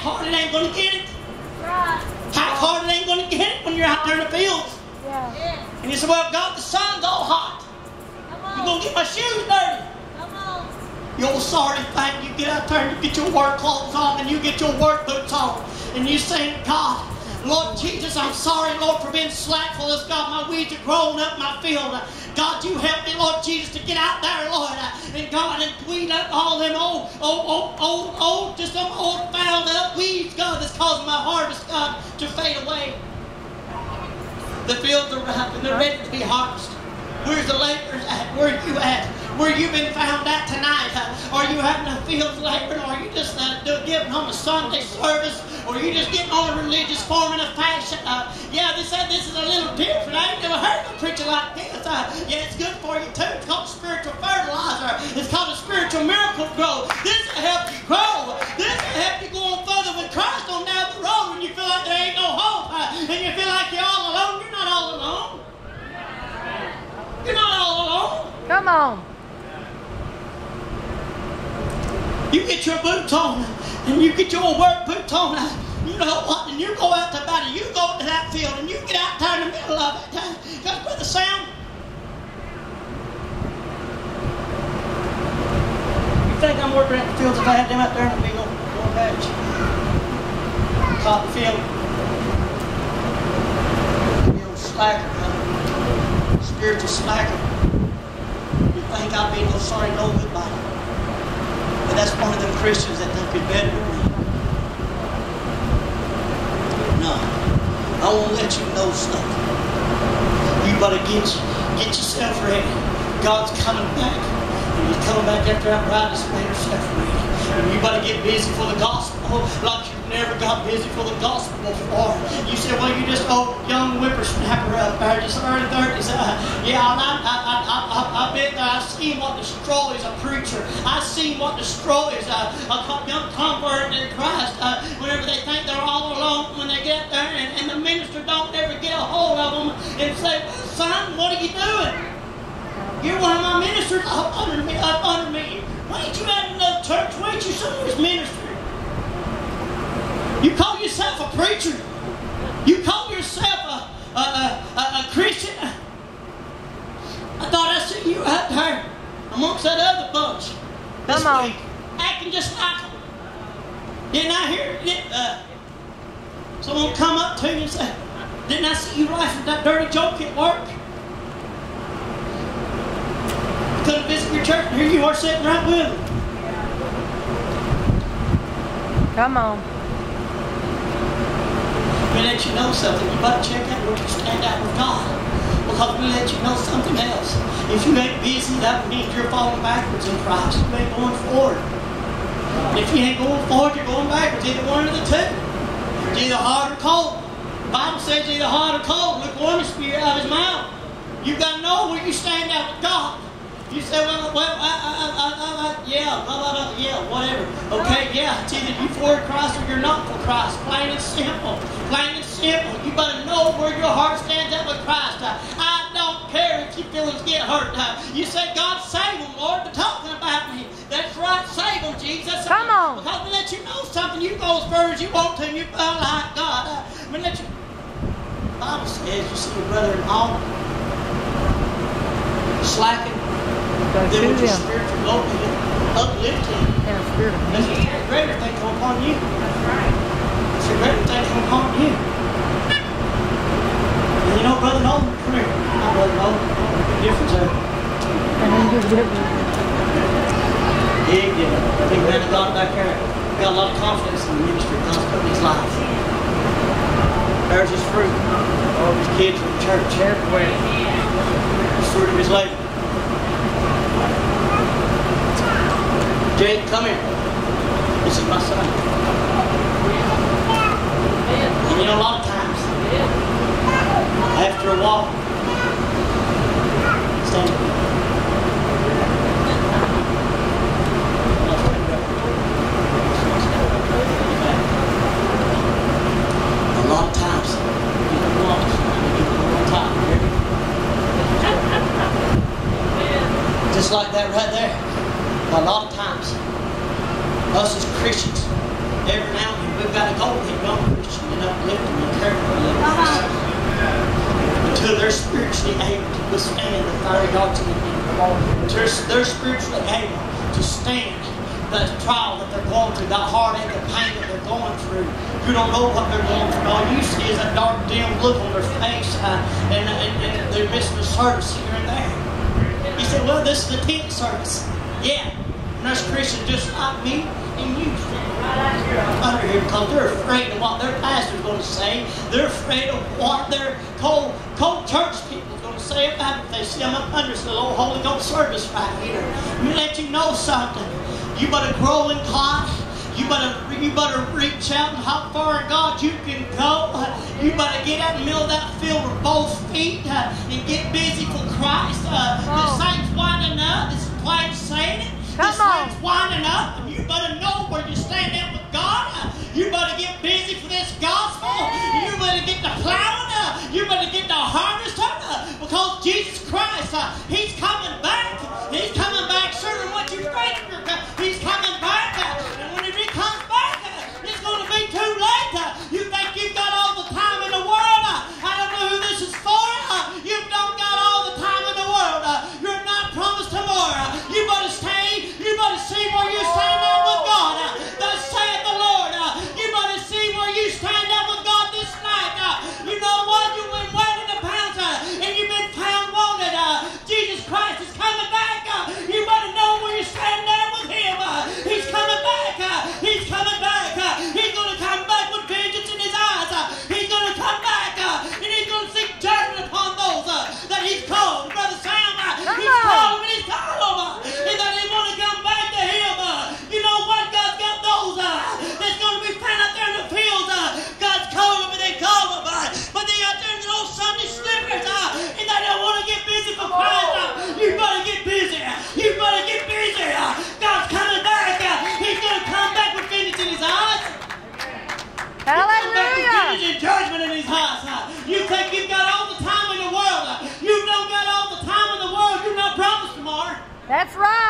half-hearted ain't going to get it. Right. Half-hearted ain't going to get it when you're out there in the fields. Yeah. And you say, well, God, the sun's all hot. You're going to get my shoes dirty. Come on. You old sorry thing, you get out there and you get your work clothes on and you get your work boots on. And you say, God, Lord Jesus, I'm sorry, Lord, for being slackful as God, my weeds are growing up my field. God, you help me, Lord Jesus, to get out there, Lord, and God, and weed up all them old, just them old fouled up weeds, God, that's causing my harvest, God, to fade away. The fields are ripe and they're ready to be harvested. Where's the laborers at? Where are you at? Where you been found at tonight? Are you having a field laboring? Or are you just giving them a Sunday service? Or are you just getting on a religious form and a fashion? Yeah, they said this is a little different. I ain't never heard of a preacher like this. Yeah, it's good for you too. It's called spiritual fertilizer. It's called a spiritual miracle growth. This will help you grow. This will help you go on further with Christ on down the road when you feel like there ain't no hope. And you feel like you're all alone. You're not all alone. You're not all alone. Come on. You get your boots on and you get your work boots on. You know what? And you go out to battle. You go to that field and you get out there in the middle of it. Because Brother Sam, you think I'm working at the fields if I had them out there in the middle going back? Cotton field. You old slacker, huh? Spiritual slacker. You think I'd be no sorry, no goodbye. But that's one of them Christians that think you're better than me. No. I won't let you know something. You better get yourself ready. God's coming back. And He's coming back after that bride has made herself ready. And you better get busy for the gospel like you've never got busy for the gospel before. You say, well, you just old young whippersnapper up there, just early 30s. Yeah, I bet that I've seen what destroys a preacher. I've seen what destroys a young convert in Christ whenever they think they're all alone, when they get there and the minister don't ever get a hold of them and say, well, son, what are you doing? You're one of my ministers up under me. Why ain't you at another church? Why ain't you some this ministry? You call yourself a preacher. You call yourself a Christian. I thought I seen you out there amongst that other bunch this week, acting just like them. Didn't I hear someone come up to you and say, didn't I see you rifling that dirty joke at work? Couldn't visit your church, and here you are sitting right with them. Come on. We let you know something. You better check out where you stand out with God. Because we let you know something else. If you ain't busy, that means you're falling backwards in Christ. You ain't going forward. And if you ain't going forward, you're going backwards. Either one of the two. It's either hot or cold. The Bible says either hot or cold. Lukewarm will spew out of his mouth. You've got to know where you stand out with God. You say, well, yeah, whatever. Okay, yeah, it's either you for Christ or you're not for Christ. Plain and simple. Plain and simple. You better know where your heart stands at with Christ. I don't care if your feelings get hurt. You say, God, save them, Lord. They're talking about me. That's right, save them, Jesus. Come on. Because we let you know something. You go as far as you want to, and you feel like God. We let you. The Bible says, you see your brother-in-law slacking. Then with your spiritual uplifting. And a spirit of There's a greater thing come upon you. That's right. There's a greater thing come upon you. And you know, Brother Nolan, come here. Not Brother Nolan. Big difference there. Big difference. I think man of God back there got a lot of confidence in the ministry God's put in his life. There's his fruit. All of his kids in the church. Everywhere. The fruit of his labor. Jake, come here. This is my son. And you know, a lot of times, after a walk, stand up. A lot of times, you walk on top. Just like that right there. A lot of times, us as Christians, every now and then we've got fiery darts in the kingdom. They're spiritually able to stand the trial that they're going through, that heartache, the pain that they're going through. You don't know what they're going through. All you see is that dark, dim look on their face, and they're missing the service here and there. You say, well, this is the 10th service. Yeah. And there's Christians just like me and you right out here under here because they're afraid of what their pastor's going to say. They're afraid of what their cold church people are going to say about it. They see them up under this little Holy Ghost service right here. Let me let you know something. You better grow in God. You better reach out and how far in God you can go. You better get out in the middle of that field with both feet and get busy for Christ. This thing's winding up. This is plain saying it. This thing's winding up, and you better know where you stand at with God. You better get busy for this gospel. You better get the plowing. You better get the harvest because Jesus Christ, He's coming back. He's coming back sooner than what you think. He's coming back. And when He comes back, it's going to be too late. You think you've got all the time in the world? I don't know who this is for. You don't got all the time in the world. You're not promised tomorrow. You better stay. You better see where you stand up with God. Thus saith the Lord. You better see where you stand up with God this night. You know what? You've been waiting to pounce and you've been found wanted. Jesus Christ is coming back. You better know where you stand there with Him. He's coming back. He's coming back. He's going to come back with vengeance in His eyes. He's going to come back and He's going to seek judgment upon those that He's called. Brother Sam, He's called them and He's called them. And that they want to come back to Him. You know what? God's got those that's going to be found out there in the fields. God's called them and they call them. But they out there in the old Sunday slippers and they don't want to get busy for Christ. You better get busy. You better get busy. God's coming back. He's going to come back with vengeance in His eyes. Hallelujah. Vengeance and judgment in His eyes. You think you've got all the time in the world. You don't got all the time in the world. You're not promised tomorrow. That's right.